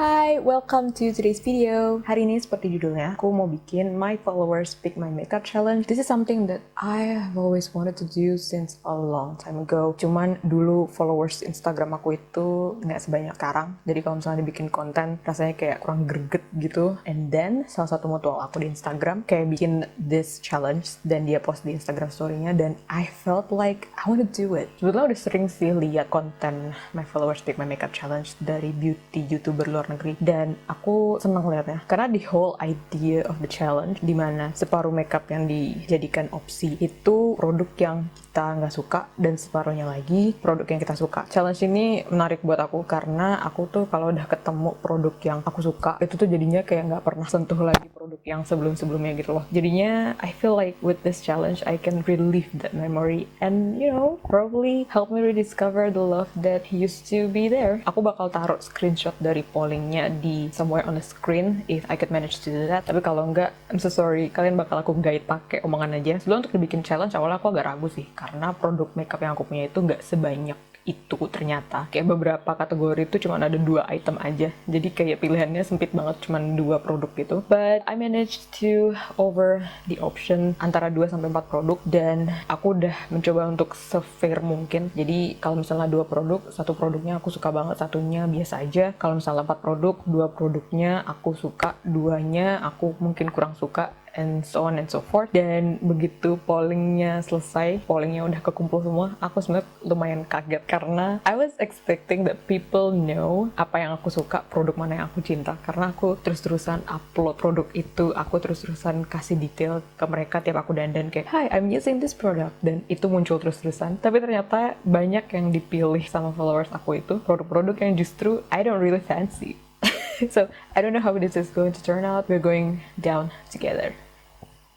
Hi, welcome to today's video. Hari ini seperti judulnya, aku mau bikin My Followers Pick My Makeup Challenge. This is something that I have always wanted to do since a long time ago. Cuman dulu followers Instagram aku itu nggak sebanyak sekarang. Jadi kalau misalnya dibikin konten, rasanya kayak kurang greget gitu. And then, salah satu mutual aku di Instagram kayak bikin this challenge dan dia post di Instagram story-nya dan I felt like I want to do it. Sebetulnya udah sering sih lihat konten My Followers Pick My Makeup Challenge dari beauty YouTuber luar negeri dan aku seneng liatnya karena the whole idea of the challenge dimana separuh makeup yang dijadikan opsi itu produk yang kita nggak suka dan separuhnya lagi produk yang kita suka. Challenge ini menarik buat aku karena aku tuh kalau udah ketemu produk yang aku suka itu tuh jadinya kayak nggak pernah sentuh lagi produk yang sebelum-sebelumnya gitu loh. Jadinya I feel like with this challenge I can relive that memory and probably help me rediscover the love that used to be there. Aku bakal taruh screenshot dari pollingnya di somewhere on the screen if I could manage to do that. Tapi kalau enggak, I'm so sorry, kalian bakal aku guide pakai omongan aja. Sebelum untuk dibikin challenge, awalnya aku agak ragu sih karena produk makeup yang aku punya itu nggak sebanyak itu ternyata. Kayak beberapa kategori itu cuma ada 2 item aja. Jadi kayak pilihannya sempit banget, cuma 2 produk gitu. But I managed to over the option antara 2-4 produk dan aku udah mencoba untuk se-fair mungkin. Jadi kalau misalnya 2 produk, satu produknya aku suka banget, satunya biasa aja. Kalau misalnya 4 produk, 2 produknya aku suka, 2-nya aku mungkin kurang suka, and so on and so forth. Dan begitu pollingnya selesai, pollingnya udah kekumpul semua, aku sebenarnya lumayan kaget karena I was expecting that people know apa yang aku suka, produk mana yang aku cinta, karena aku terus-terusan upload produk itu, aku terus-terusan kasih detail ke mereka tiap aku dandan kayak hi I'm using this product, dan itu muncul terus-terusan. Tapi ternyata banyak yang dipilih sama followers aku itu produk-produk yang justru I don't really fancy. So, I don't know how this is going to turn out. We're going down together.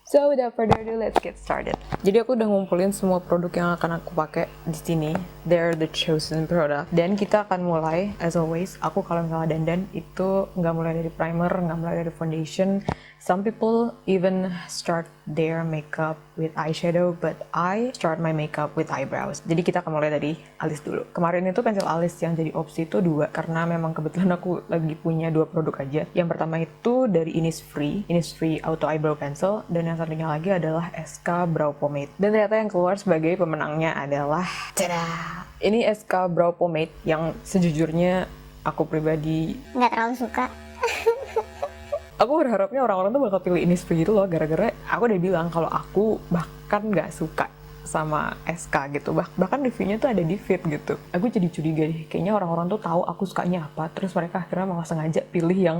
So, without further ado, let's get started. Jadi aku udah ngumpulin semua produk yang akan aku pakai di sini. They're the chosen product. Dan kita akan mulai, as always, aku kalau misalnya dandan itu nggak mulai dari primer, nggak mulai dari foundation. Some people even start their makeup with eyeshadow, but I start my makeup with eyebrows. Jadi kita akan mulai dari alis dulu. Kemarin itu pensil alis yang jadi opsi itu 2, karena memang kebetulan aku lagi punya 2 produk aja. Yang pertama itu dari Innisfree Auto Eyebrow Pencil, dan yang satunya lagi adalah SK Brow Pomade. Dan ternyata yang keluar sebagai pemenangnya adalah tada! Ini SK Brow Pomade yang sejujurnya aku pribadi nggak terlalu suka. Aku berharapnya orang-orang tuh bakal pilih Innisfree gitu loh, gara-gara aku udah bilang kalau aku bahkan nggak suka sama SK gitu, bahkan reviewnya tuh ada di feed gitu. Aku jadi curiga deh, kayaknya orang-orang tuh tahu aku sukanya apa, terus mereka akhirnya malah sengaja pilih yang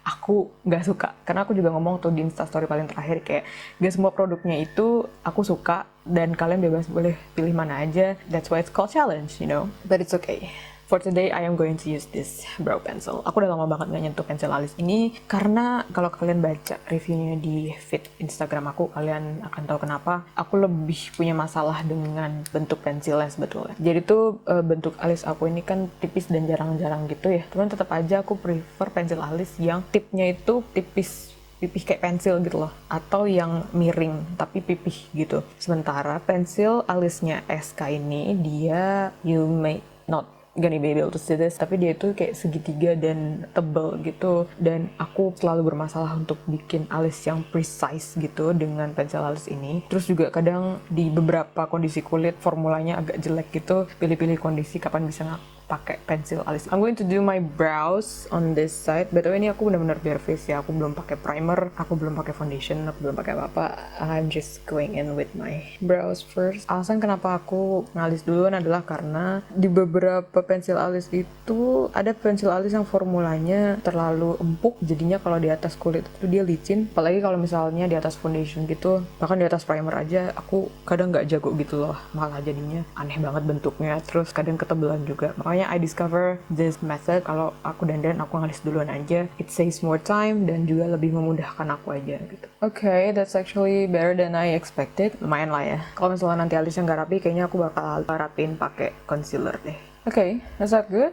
aku nggak suka. Karena aku juga ngomong tuh di instastory paling terakhir kayak gak semua produknya itu aku suka dan kalian bebas boleh pilih mana aja. That's why it's called challenge, but it's okay. For today, I am going to use this brow pencil. Aku udah lama banget gak nyentuh pensil alis ini karena kalau kalian baca reviewnya di feed Instagram aku, kalian akan tahu kenapa aku lebih punya masalah dengan bentuk pensilnya sebetulnya. Jadi tuh bentuk alis aku ini kan tipis dan jarang-jarang gitu ya. Cuman tetap aja aku prefer pensil alis yang tipnya itu tipis kayak pensil gitu loh, atau yang miring tapi pipih gitu. Sementara pensil alisnya SK ini dia, you may not gonna be able to see this, tapi dia itu kayak segitiga dan tebel gitu, dan aku selalu bermasalah untuk bikin alis yang precise gitu dengan pensil alis ini. Terus juga kadang di beberapa kondisi kulit formulanya agak jelek gitu, pilih-pilih kondisi kapan bisa pakai pensil alis. I'm going to do my brows on this side. By the way, ini aku benar-benar bare face ya. Aku belum pakai primer, aku belum pakai foundation, aku belum pakai apa-apa. I'm just going in with my brows first. Alasan kenapa aku ngalis duluan adalah karena di beberapa pensil alis itu ada pensil alis yang formulanya terlalu empuk, jadinya kalau di atas kulit itu dia licin. Apalagi kalau misalnya di atas foundation gitu, bahkan di atas primer aja, aku kadang nggak jago gitu loh. Malah jadinya aneh banget bentuknya. Terus kadang ketebelan juga. Makanya I discover this method, kalau aku dandan aku ngalis duluan aja. It saves more time dan juga lebih memudahkan aku aja gitu. Okay, that's actually better than I expected. Lumayan lah ya. Kalau misalnya nanti alisnya nggak rapi, kayaknya aku bakal rapin pakai concealer deh. Okay, is that good?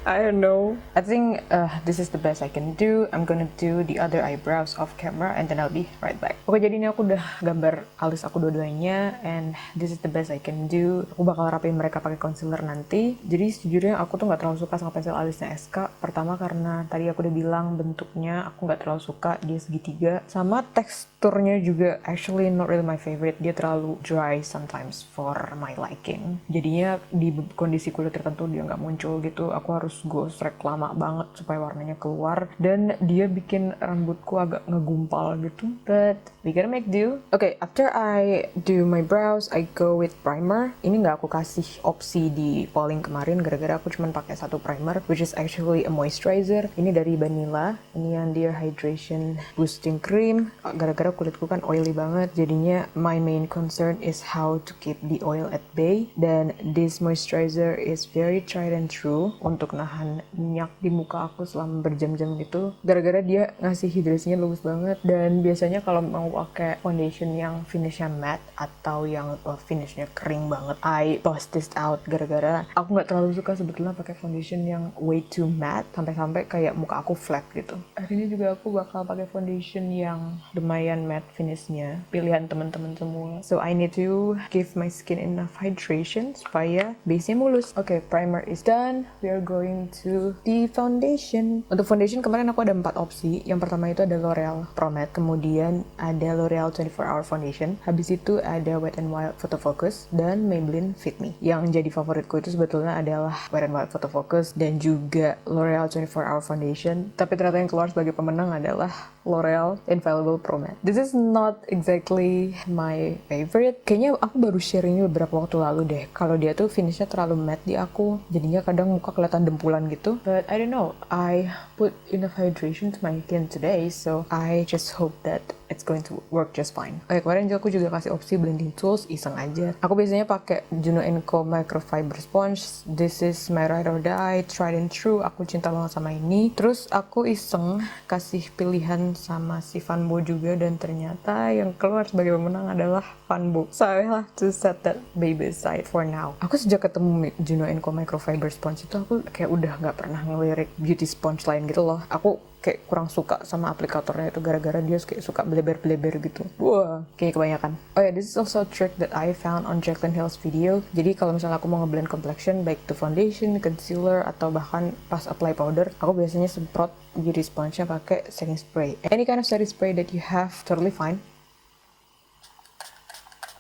I don't know. I think this is the best I can do. I'm gonna do the other eyebrows off camera and then I'll be right back. Oke, jadi ini aku udah gambar alis aku dua-duanya and this is the best I can do. Aku bakal rapiin mereka pakai concealer nanti. Jadi sejujurnya aku tuh nggak terlalu suka sama pensil alisnya SK. Pertama karena tadi aku udah bilang bentuknya aku nggak terlalu suka, dia segitiga. Sama teksturnya juga actually not really my favorite. Dia terlalu dry sometimes for my liking. Jadinya di kondisi kulit tertentu dia nggak muncul gitu, aku harus gosrek lama banget supaya warnanya keluar dan dia bikin rambutku agak ngegumpal gitu, but we gotta make do. Okay, after I do my brows I go with primer. Ini nggak aku kasih opsi di polling kemarin gara-gara aku cuma pakai satu primer which is actually a moisturizer. Ini dari Banila, ini yang Dear Hydration Boosting Cream. Gara-gara kulitku kan oily banget, jadinya my main concern is how to keep the oil at bay, dan this moisturizer is very tried and true untuk nahan minyak di muka aku selama berjam-jam gitu. Gara-gara dia ngasih hidrasinya bagus banget, dan biasanya kalau mau pakai foundation yang finishnya matte atau yang finishnya kering banget, I bust this out gara-gara aku nggak terlalu suka sebetulnya pakai foundation yang way too matte sampai-sampai kayak muka aku flat gitu. Hari ini juga aku bakal pakai foundation yang lumayan matte finishnya, pilihan teman-teman semua. So I need to give my skin enough hydration supaya base-nya mulus. Okay, primer is done. We are going to the foundation. Untuk foundation kemarin aku ada 4 opsi. Yang pertama itu ada L'Oreal Pro Matte, kemudian ada L'Oreal 24 Hour Foundation, habis itu ada Wet n Wild Photo Focus, dan Maybelline Fit Me. Yang jadi favoritku itu sebetulnya adalah Wet n Wild Photo Focus dan juga L'Oreal 24 Hour Foundation. Tapi ternyata yang keluar sebagai pemenang adalah L'Oreal Infallible Pro Matte. This is not exactly my favorite. Kayaknya aku baru share ini beberapa waktu lalu deh. Kalau dia tuh finishnya terlalu matte di aku, jadinya kadang muka kelihatan dempulan gitu. But I don't know, I put enough hydration to my skin today, so I just hope that it's going to work just fine. Oke, kemarin juga aku juga kasih opsi blending tools, iseng aja. Aku biasanya pakai Juno & Co Microfiber Sponge. This is my ride or die, tried and true. Aku cinta banget sama ini. Terus aku iseng kasih pilihan sama si Fanbo juga, dan ternyata yang keluar sebagai pemenang adalah Fanbo. So I have to set that baby aside for now. Aku sejak ketemu Juno & Co Microfiber Sponge itu aku kayak udah nggak pernah ngelirik beauty sponge lain gitu loh. Aku kayak kurang suka sama aplikatornya itu gara-gara dia kayak suka bleber-bleber gitu. Wah, kayak kebanyakan. Oh ya, this is also a trick that I found on Jaclyn Hill's video. Jadi kalau misalnya aku mau ngeblend complexion, baik itu foundation, concealer, atau bahkan pas apply powder, aku biasanya semprot beauty sponge-nya pakai setting spray. Any kind of setting spray that you have, totally fine.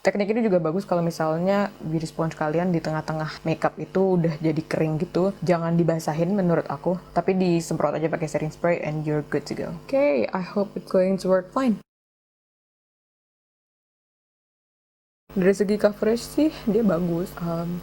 Teknik ini juga bagus kalau misalnya beauty sponge kalian di tengah-tengah makeup itu udah jadi kering gitu. Jangan dibasahin menurut aku, tapi disemprot aja pakai setting spray and you're good to go. Okay, I hope it's going to work fine. Dari segi coverage sih dia bagus,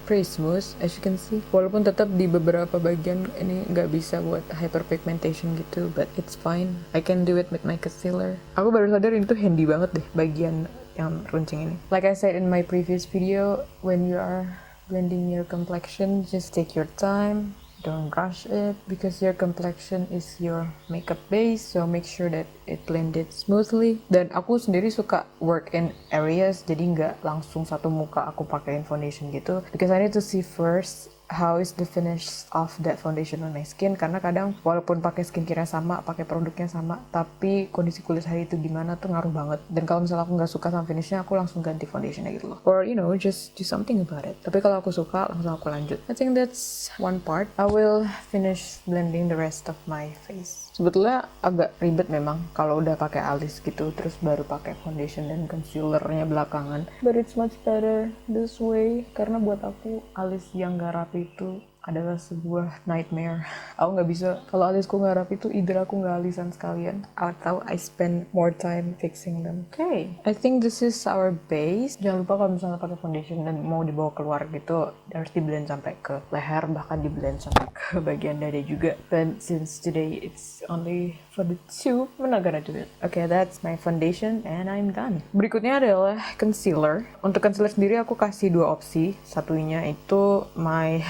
pretty smooth as you can see. Walaupun tetap di beberapa bagian ini nggak bisa buat hyperpigmentation gitu, but it's fine. I can do it with my concealer. Aku baru sadar ini tuh handy banget deh bagian yang runcing ini. Like I said in my previous video, when you are blending your complexion, just take your time. Don't rush it because your complexion is your makeup base, so make sure that it blended smoothly. Dan aku sendiri suka work in areas, jadi nggak langsung satu muka aku pakein foundation gitu, because I need to see first how is the finish of that foundation on my skin, karena kadang walaupun pakai skincare sama, pakai produknya sama, tapi kondisi kulit hari itu gimana tuh ngaruh banget. Dan kalau misalnya aku nggak suka sama finishnya, aku langsung ganti foundationnya gitu loh, or you know, just do something about it. Tapi kalau aku suka, langsung aku lanjut. I think that's one part. I will finish blending the rest of my face. Sebetulnya agak ribet memang kalau udah pakai alis gitu terus baru pakai foundation dan concealernya belakangan, but it's much better this way karena buat aku alis yang gak rapi itu adalah sebuah nightmare. Aku nggak bisa, kalau alisku nggak rapi tuh either aku nggak alisan sekalian atau I spend more time fixing them. Okay, I think this is our base. Jangan lupa kalau misalnya pakai foundation dan mau dibawa keluar gitu harus di blend sampai ke leher, bahkan di blend sampai ke bagian dada juga. But since today it's only for the tube, I'm not gonna do it. Okay, that's my foundation and I'm done. Berikutnya adalah concealer. Untuk concealer sendiri aku kasih 2 opsi. Satunya itu my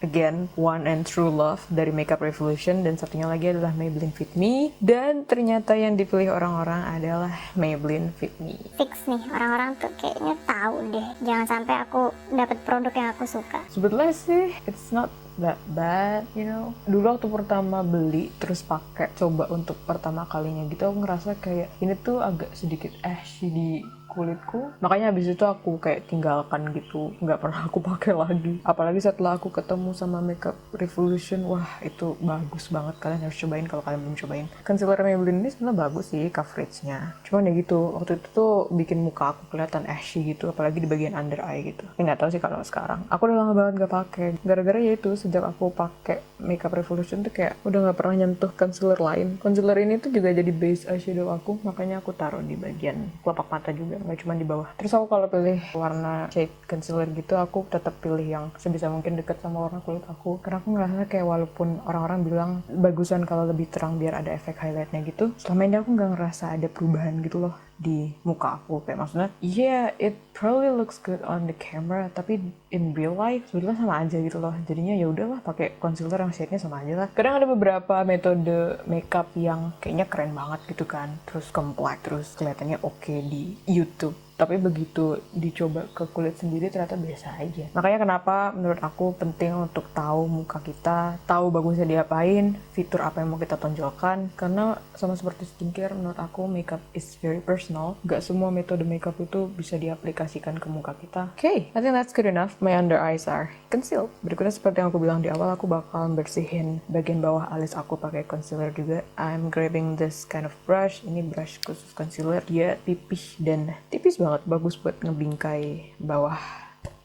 again, one and true love dari Makeup Revolution, dan satunya lagi adalah Maybelline Fit Me. Dan ternyata yang dipilih orang-orang adalah Maybelline Fit Me. Fix nih, orang-orang tuh kayaknya tahu deh. Jangan sampai aku dapat produk yang aku suka. Sebetulnya sih, it's not that bad, you know. Dulu waktu pertama beli terus pakai coba untuk pertama kalinya gitu, aku ngerasa kayak ini tuh agak sedikit ashy di kulitku, makanya habis itu aku kayak tinggalkan gitu, nggak pernah aku pakai lagi. Apalagi setelah aku ketemu sama Makeup Revolution, wah itu bagus banget, kalian harus cobain kalau kalian belum cobain. Concealer Maybelline ini sebenarnya bagus sih coveragenya, cuman ya gitu, waktu itu tuh bikin muka aku kelihatan ashy gitu, apalagi di bagian under eye gitu. Nggak tahu sih kalau sekarang, aku udah lama banget nggak pakai, gara-gara ya itu sejak aku pakai Makeup Revolution tuh kayak udah nggak pernah nyentuh concealer lain. Concealer ini tuh juga jadi base eyeshadow aku, makanya aku taruh di bagian kelopak mata juga, nggak cuma di bawah. Terus aku kalau pilih warna shade concealer gitu, aku tetap pilih yang sebisa mungkin deket sama warna kulit aku, karena aku ngerasa kayak walaupun orang-orang bilang bagusan kalau lebih terang biar ada efek highlightnya gitu, selama ini aku nggak ngerasa ada perubahan gitu loh di muka aku. Kayak maksudnya yeah, it probably looks good on the camera, tapi in real life sebetulnya sama aja gitu loh. Jadinya ya udahlah pakai concealer yang shade-nya sama aja lah. Kadang ada beberapa metode makeup yang kayaknya keren banget gitu kan, terus komplek, terus kelihatannya oke di YouTube, tapi begitu dicoba ke kulit sendiri ternyata biasa aja. Makanya kenapa menurut aku penting untuk tahu muka kita, tahu bagusnya diapain, fitur apa yang mau kita tonjolkan. Karena sama seperti skincare, menurut aku makeup is very personal. Gak semua metode makeup itu bisa diaplikasikan ke muka kita. Okay, I think that's good enough. My under eyes are concealed. Berikutnya seperti yang aku bilang di awal, aku bakal bersihin bagian bawah alis aku pakai concealer juga. I'm grabbing this kind of brush. Ini brush khusus concealer. Dia pipih dan tipis banget. Bagus buat ngebingkai bawah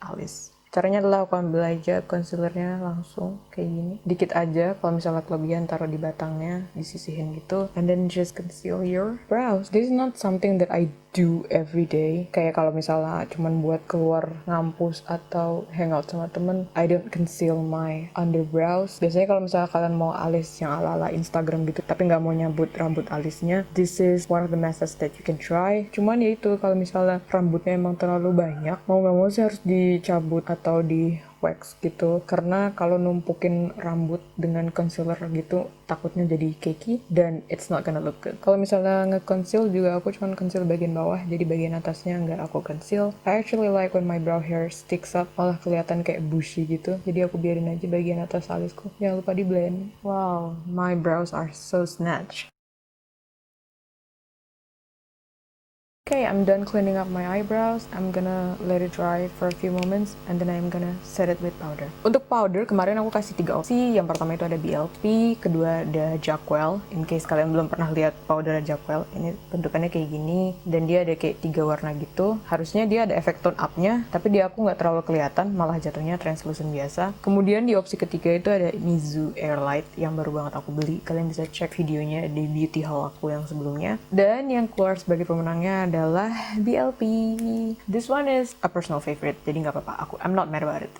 alis. Caranya adalah aku ambil aja concealernya langsung kayak gini, dikit aja. Kalau misalnya kelebihan taruh di batangnya, disisihin gitu, and then just conceal your brows. This is not something that I do every day. Kayak kalau misalnya cuman buat keluar ngampus atau hangout sama temen, I don't conceal my underbrows. Biasanya kalau misalnya kalian mau alis yang ala-ala Instagram gitu, tapi nggak mau nyabut rambut alisnya, this is one of the methods that you can try. Cuman ya itu, kalau misalnya rambutnya emang terlalu banyak, mau nggak mau sih harus dicabut atau di wax gitu, karena kalau numpukin rambut dengan concealer gitu takutnya jadi cakey dan it's not gonna look good. Kalau misalnya nge-conceal juga aku cuma conceal bagian bawah, jadi bagian atasnya nggak aku conceal. I actually like when my brow hair sticks up, malah kelihatan kayak bushy gitu, jadi aku biarin aja bagian atas alisku. Jangan lupa di blend. Wow, my brows are so snatched. Okay, I'm done cleaning up my eyebrows. I'm gonna let it dry for a few moments and then I'm gonna set it with powder. Untuk powder, kemarin aku kasih 3 opsi. Yang pertama itu ada BLP, kedua ada Jackwell. In case kalian belum pernah lihat powder Jackwell, ini bentukannya kayak gini dan dia ada kayak 3 warna gitu. Harusnya dia ada efek tone up-nya, tapi di aku nggak terlalu kelihatan, malah jatuhnya translucent biasa. Kemudian di opsi ketiga itu ada Mizu Airlight yang baru banget aku beli. Kalian bisa cek videonya di beauty haul aku yang sebelumnya. Dan yang keluar sebagai pemenangnya adalah BLP. This one is a personal favorite, jadi nggak apa-apa. I'm not mad about it.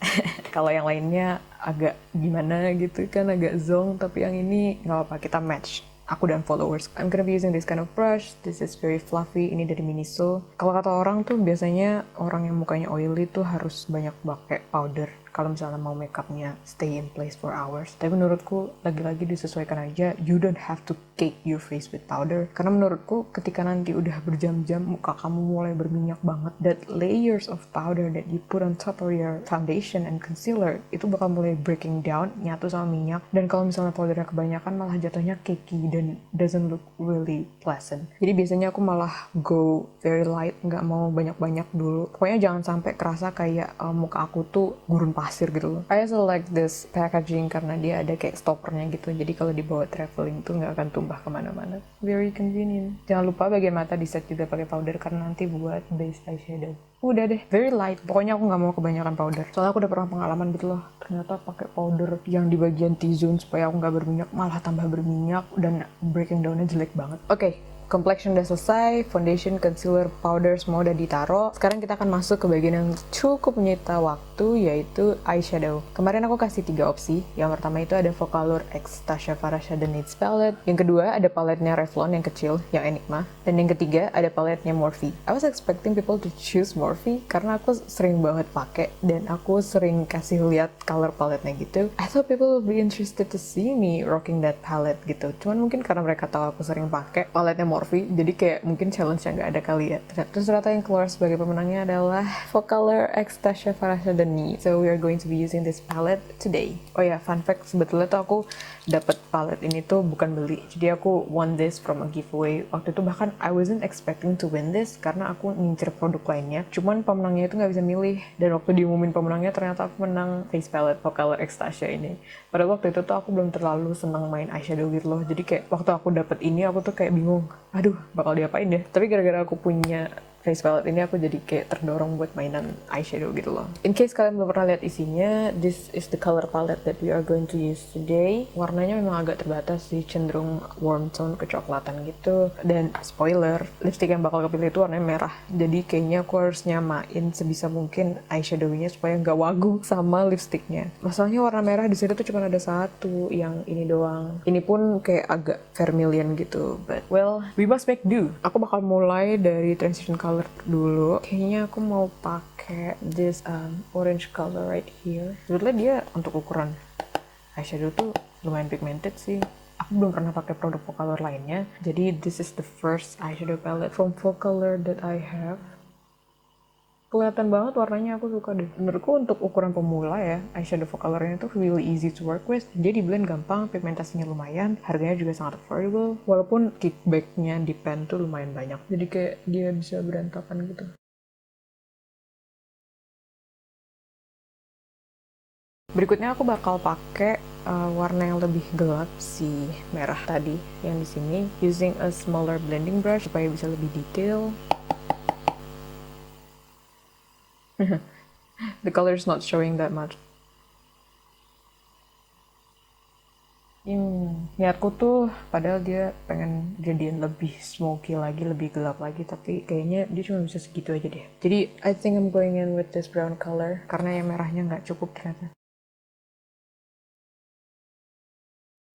Kalau yang lainnya agak gimana gitu kan, agak zonk, tapi yang ini nggak apa-apa, kita match. Aku dan followers. I'm gonna be using this kind of brush. This is very fluffy. Ini dari Miniso. Kalau kata orang tuh biasanya orang yang mukanya oily tuh harus banyak pakai powder kalau misalnya mau makeupnya stay in place for hours. Tapi menurutku lagi-lagi disesuaikan aja. You don't have to cake your face with powder. Karena menurutku ketika nanti udah berjam-jam muka kamu mulai berminyak banget, that layers of powder that you put on top of your foundation and concealer itu bakal mulai breaking down, nyatu sama minyak. Dan kalau misalnya powdernya kebanyakan malah jatuhnya cakey dan doesn't look really pleasant. Jadi biasanya aku malah go very light, nggak mau banyak-banyak dulu. Pokoknya jangan sampai kerasa kayak muka aku tuh gurun pasir gitu loh. I also like this packaging karena dia ada kayak stoppernya gitu. Jadi kalau dibawa traveling tuh nggak akan tumpah kemana-mana. Very convenient. Jangan lupa bagian mata di set juga pakai powder karena nanti buat base eyeshadow. Udah deh, very light. Pokoknya aku nggak mau kebanyakan powder. Soalnya aku udah pernah pengalaman gitu loh. Ternyata pakai powder yang di bagian T-zone supaya aku nggak berminyak, malah tambah berminyak dan breaking down-nya jelek banget. Oke, complexion udah selesai, foundation, concealer, powder semua udah ditaro. Sekarang kita akan masuk ke bagian yang cukup menyita waktu, yaitu eyeshadow. Kemarin aku kasih 3 opsi. Yang pertama itu ada Focallure X Tasha Farah Shadow Needs Palette. Yang kedua ada paletnya Revlon yang kecil, yang Enigma. Dan yang ketiga ada paletnya Morphe. I was expecting people to choose Morphe karena aku sering banget pakai dan aku sering kasih lihat color paletnya gitu. I thought people would be interested to see me rocking that palette gitu. Cuman mungkin karena mereka tahu aku sering pakai paletnya Morphe, jadi kayak mungkin challenge-nya nggak ada kali ya. Terus ternyata yang keluar sebagai pemenangnya adalah Focalure X-Tasha Farasha Deni. So we are going to be using this palette today. Oh ya, fun fact, sebetulnya tuh aku dapat palette ini tuh bukan beli, jadi aku won this from a giveaway. Waktu itu bahkan I wasn't expecting to win this karena aku ngincer produk lainnya, cuman pemenangnya itu nggak bisa milih, dan waktu diumumin pemenangnya ternyata aku menang face palette Focalure X-Tasha ini. Padahal waktu itu tuh aku belum terlalu senang main eyeshadow gitu loh, jadi kayak waktu aku dapet ini aku tuh kayak bingung, aduh bakal diapain deh. Tapi gara-gara aku punya face palette ini aku jadi kayak terdorong buat mainan eyeshadow gitu loh. In case kalian belum pernah lihat isinya, this is the color palette that we are going to use today. Warnanya memang agak terbatas sih, cenderung warm tone kecoklatan gitu. Dan spoiler, lipstick yang bakal kepilih itu warnanya merah. Jadi kayaknya aku harus nyamain sebisa mungkin eyeshadownya supaya nggak wagu sama lipsticknya. Masalahnya warna merah di sini tuh cuma ada satu, yang ini doang. Ini pun kayak agak vermilion gitu, but well, we must make do. Aku bakal mulai dari transition color dulu. Kayaknya aku mau pakai this orange color right here. Sebetulnya dia untuk ukuran eyeshadow tuh lumayan pigmented sih. Aku belum pernah pakai produk Focalure lainnya, jadi this is the first eyeshadow palette from Focalure that I have. Kelihatan banget warnanya, aku suka deh. Menurutku untuk ukuran pemula ya, eyeshadow Focalure-nya tuh really easy to work with. Dia di blend gampang, pigmentasinya lumayan, harganya juga sangat affordable. Walaupun kickback-nya di pen tuh lumayan banyak, jadi kayak dia bisa berantakan gitu. Berikutnya aku bakal pakai warna yang lebih gelap, si merah tadi yang di sini, using a smaller blending brush supaya bisa lebih detail. The color is not showing that much. Niatku tuh padahal dia pengen jadiin lebih smoky lagi, lebih gelap lagi, tapi kayaknya dia cuma bisa segitu aja deh. Jadi I think I'm going in with this brown color karena yang merahnya nggak cukup ternyata.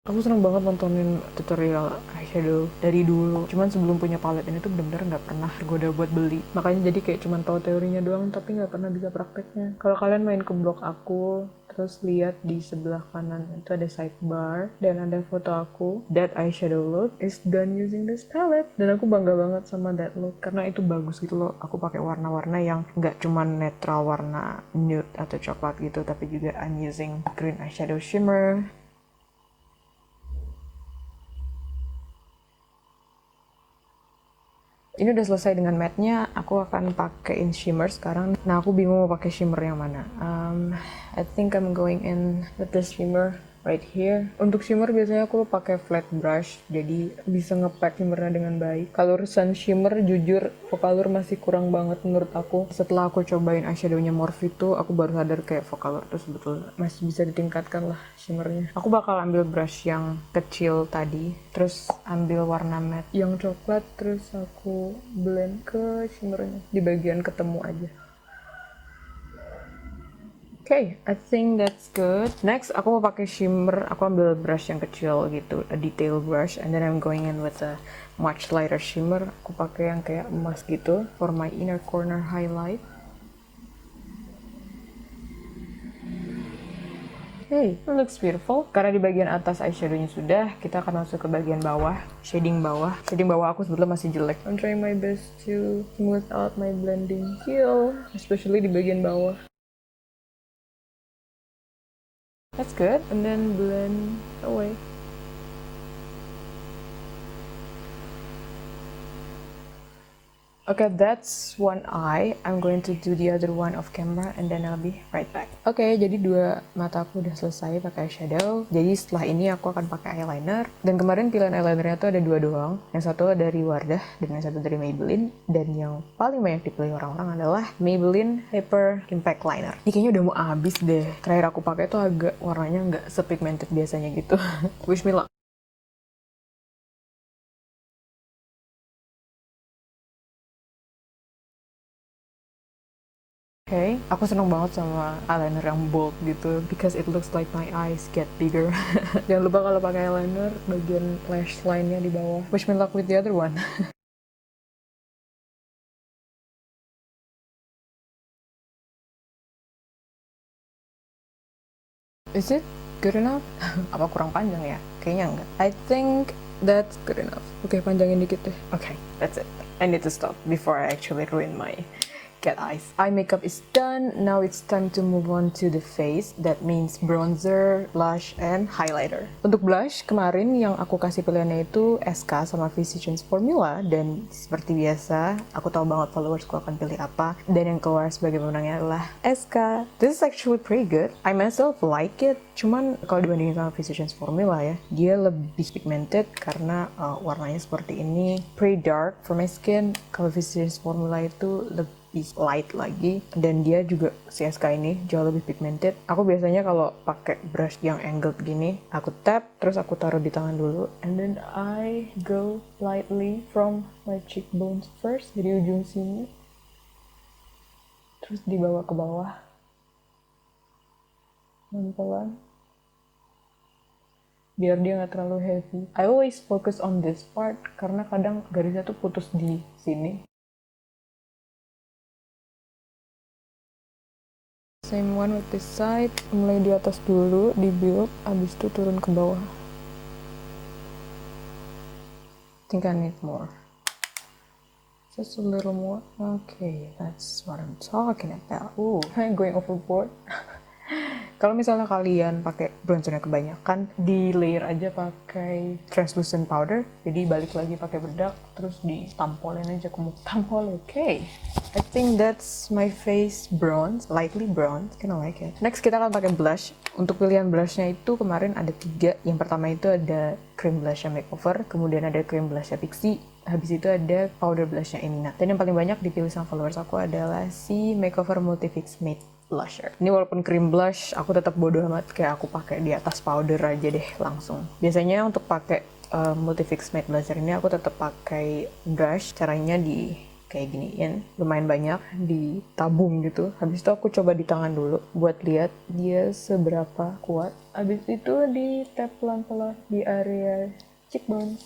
Aku seneng banget nontonin tutorial eyeshadow dari dulu. Cuman sebelum punya palette ini tuh bener-bener nggak pernah tergoda buat beli. Makanya jadi kayak cuman tahu teorinya doang, tapi nggak pernah bisa prakteknya. Kalau kalian main ke blog aku, terus lihat di sebelah kanan itu ada sidebar dan ada foto aku. That eyeshadow look is done using this palette. Dan aku bangga banget sama that look karena itu bagus gitu loh. Aku pakai warna-warna yang nggak cuman netral warna nude atau coklat gitu, tapi juga I'm using green eyeshadow shimmer. Ini udah selesai dengan matte-nya, aku akan pakein shimmer sekarang. Nah, aku bingung mau pakai shimmer yang mana. I think I'm going in with this shimmer right here. Untuk shimmer biasanya aku pakai flat brush, jadi bisa ngepack shimmernya dengan baik. Kalau urusan shimmer, jujur Focalure masih kurang banget menurut aku. Setelah aku cobain eyeshadownya Morphe itu, aku baru sadar kayak Focalure tuh sebetulnya masih bisa ditingkatkan lah shimmernya. Aku bakal ambil brush yang kecil tadi, terus ambil warna matte yang coklat, terus aku blend ke shimmernya di bagian ketemu aja. Okay, I think that's good. Next, aku mau pakai shimmer. Aku ambil brush yang kecil gitu, a detail brush, and then I'm going in with a much lighter shimmer. Aku pakai yang kayak emas gitu for my inner corner highlight. Hey, it looks beautiful. Karena di bagian atas eyeshadownya sudah, kita akan masuk ke bagian bawah, shading bawah. Shading bawah aku sebetulnya masih jelek. I'm trying my best to smooth out my blending skill, especially di bagian bawah. That's good. And then blend away. Okay, that's one eye. I'm going to do the other one off camera and then I'll be right back. Oke, jadi dua mata aku udah selesai pakai eyeshadow. Jadi setelah ini aku akan pakai eyeliner. Dan kemarin pilihan eyelinernya tuh ada dua doang. Yang satu dari Wardah dan yang satu dari Maybelline. Dan yang paling banyak dipilih orang-orang adalah Maybelline Hyper Impact Liner. Ini kayaknya udah mau habis deh. Terakhir aku pakai tuh agak warnanya nggak sepigmented biasanya gitu. Wish me luck. Okay, aku seneng banget sama eyeliner yang bold gitu because it looks like my eyes get bigger. Jangan lupa kalau pakai eyeliner bagian lash line-nya di bawah. Wish me luck with the other one. Is it good enough? Apa kurang panjang ya? Kayaknya enggak. I think That's good enough. Oke, panjangin dikit deh. Okay, that's it. I need to stop before I actually ruin my cat eyes. Eye makeup is done. Now it's time to move on to the face. That means bronzer, blush, and highlighter. Untuk blush, kemarin yang aku kasih pilihannya itu SK sama Physicians Formula. Dan seperti biasa, aku tahu banget followersku akan pilih apa. Dan yang keluar sebagai pemenangnya adalah SK. This is actually pretty good. I myself like it. Cuman kalau dibandingin sama Physicians Formula ya, dia lebih pigmented karena warnanya seperti ini. Pretty dark for my skin. Kalau Physicians Formula itu lebih light lagi, dan dia juga CSK ini jauh lebih pigmented. Aku biasanya kalau pakai brush yang angled gini, aku tap terus aku taruh di tangan dulu, and then I go lightly from my cheekbones first, dari ujung sini terus dibawa ke bawah pelan-pelan biar dia nggak terlalu heavy. I always focus on this part karena kadang garisnya tuh putus di sini. Same one with this side, mulai di atas dulu, di build, abis itu turun ke bawah. Think I need more. Just a little more. Okay, that's what I'm talking about. Ooh, I'm going overboard. Kalau misalnya kalian pakai bronzernya kebanyakan, di layer aja pakai translucent powder. Jadi balik lagi pakai bedak, terus ditampolin aja ke muka. Tampol, okay. I think that's my face bronze, lightly bronze, kinda like it. Next kita akan pakai blush. Untuk pilihan blushnya itu kemarin ada 3. Yang pertama itu ada cream blushnya Makeover, kemudian ada cream blushnya Pixi, habis itu ada powder blushnya Emina. Dan yang paling banyak dipilih sama followers aku adalah si Makeover Multifix Matte Blusher. Ini walaupun cream blush, aku tetap bodo amat, kayak aku pakai di atas powder aja deh langsung. Biasanya untuk pakai Multifix Matte Blusher ini aku tetap pakai brush, caranya di kayak giniin, lumayan banyak ditabung gitu. Habis itu aku coba di tangan dulu buat lihat dia seberapa kuat. Habis itu di tap pelan-pelan di area cheekbones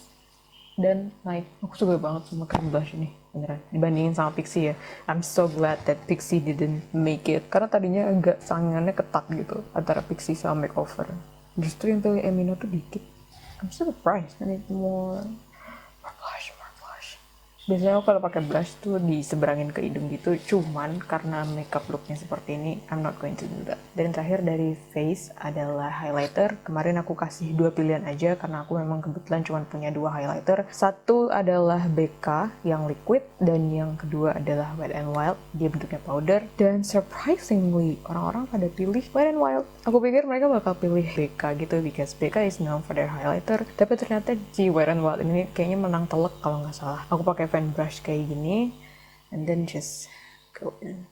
dan naik. Aku suka banget sama cream blush ini, beneran. Dibandingin sama Pixi ya, I'm so glad that Pixi didn't make it. Karena tadinya agak saingannya ketat gitu antara Pixi sama Makeover. Justru yang pilih Emina tuh dikit. I'm so surprised. I need more blush, more blush. Biasanya aku kalau pakai blush tuh diseberangin ke hidung gitu, cuman karena makeup looknya seperti ini, I'm not going to do that. Dan terakhir dari face adalah highlighter. Kemarin aku kasih 2 pilihan aja karena aku memang kebetulan cuma punya 2 highlighter. Satu adalah BK yang liquid dan yang kedua adalah Wet n Wild. Dia bentuknya powder dan surprisingly orang-orang pada pilih Wet n Wild. Aku pikir mereka bakal pilih BK gitu because BK is known for their highlighter. Tapi ternyata si Wet n Wild ini kayaknya menang telak kalau nggak salah. Aku pakai fan brush kayak gini and then just go in.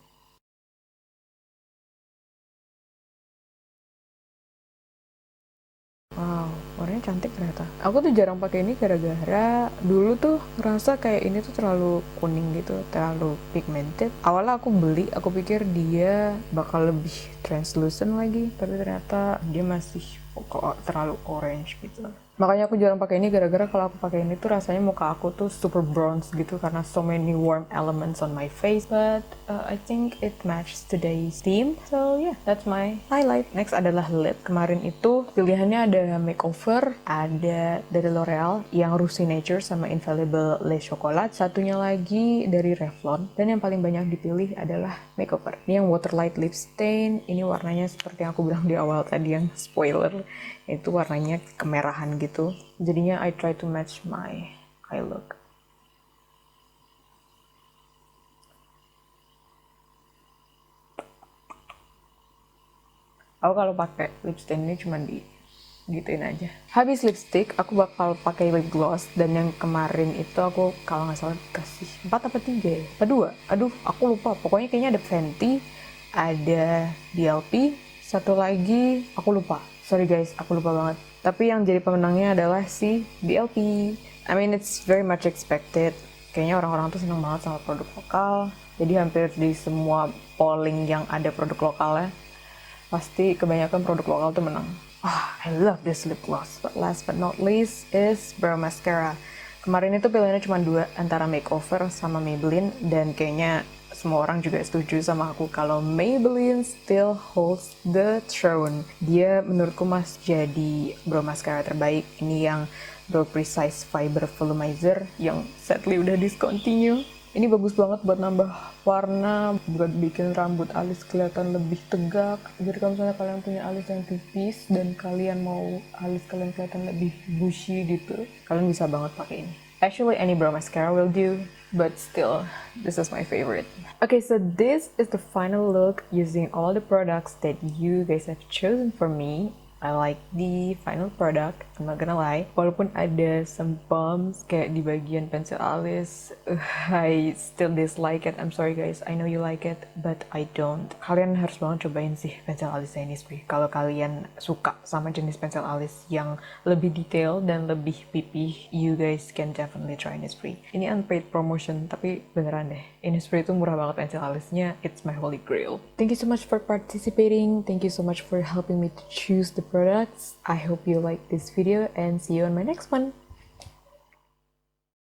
Wow, warnanya cantik ternyata. Aku tuh jarang pakai ini gara-gara dulu tuh ngerasa kayak ini tuh terlalu kuning gitu, terlalu pigmented. Awalnya aku beli, aku pikir dia bakal lebih translucent lagi, tapi ternyata dia masih kok terlalu orange gitu. Makanya aku jarang pakai ini gara-gara kalau aku pakai ini tuh rasanya muka aku tuh super bronze gitu karena so many warm elements on my face. But I think it matches today's theme. So yeah, that's my highlight. Next adalah lip. Kemarin itu pilihannya ada Makeover, ada dari L'Oreal yang Russi Nature sama Infallible Les Chocolat. Satunya lagi dari Revlon. Dan yang paling banyak dipilih adalah Makeover. Ini yang Waterlight Lip Stain. Ini warnanya seperti yang aku bilang di awal tadi, yang spoiler. Itu warnanya kemerahan gitu. Jadinya I try to match my eye look. Aku kalau pakai lip stain ini cuma gituin aja. Habis lipstick, aku bakal pakai lip gloss. Dan yang kemarin itu aku kalau nggak salah kasih 4 apa 3 ya? Apa 2? Aduh, aku lupa. Pokoknya kayaknya ada Fenty, ada DLP, satu lagi aku lupa. Sorry guys, aku lupa banget. Tapi yang jadi pemenangnya adalah si DLP. I mean, it's very much expected. Kayaknya orang-orang tuh seneng banget sama produk lokal. Jadi hampir di semua polling yang ada produk lokalnya, pasti kebanyakan produk lokal tuh menang. I love this lip gloss. But last but not least is brow mascara. Kemarin itu pilihannya cuma 2 antara Makeover sama Maybelline, dan kayaknya semua orang juga setuju sama aku kalau Maybelline still holds the throne. Dia menurutku masih jadi brow mascara terbaik. Ini yang The Precise Fiber Volumizer yang sadly udah discontinue. Ini bagus banget buat nambah warna, buat bikin rambut alis kelihatan lebih tegak. Jadi kalau misalnya kalian punya alis yang tipis dan kalian mau alis kalian kelihatan lebih bushy gitu, kalian bisa banget pakai ini. Actually, any brow mascara will do, but still, this is my favorite. Okay, so this is the final look using all the products that you guys have chosen for me. I like the final product, I'm not gonna lie. Walaupun ada some bumps kayak di bagian pensil alis, I still dislike it. I'm sorry guys, I know you like it, but I don't. Kalian harus banget cobain sih pensil alis Innisfree. Kalau kalian suka sama jenis pensil alis yang lebih detail dan lebih pipih, you guys can definitely try Innisfree. Ini unpaid promotion, tapi beneran deh. Innisfree itu murah banget pensil alisnya, it's my holy grail. Thank you so much for participating. Thank you so much for helping me to choose the products. I hope you like this video and see you on my next one.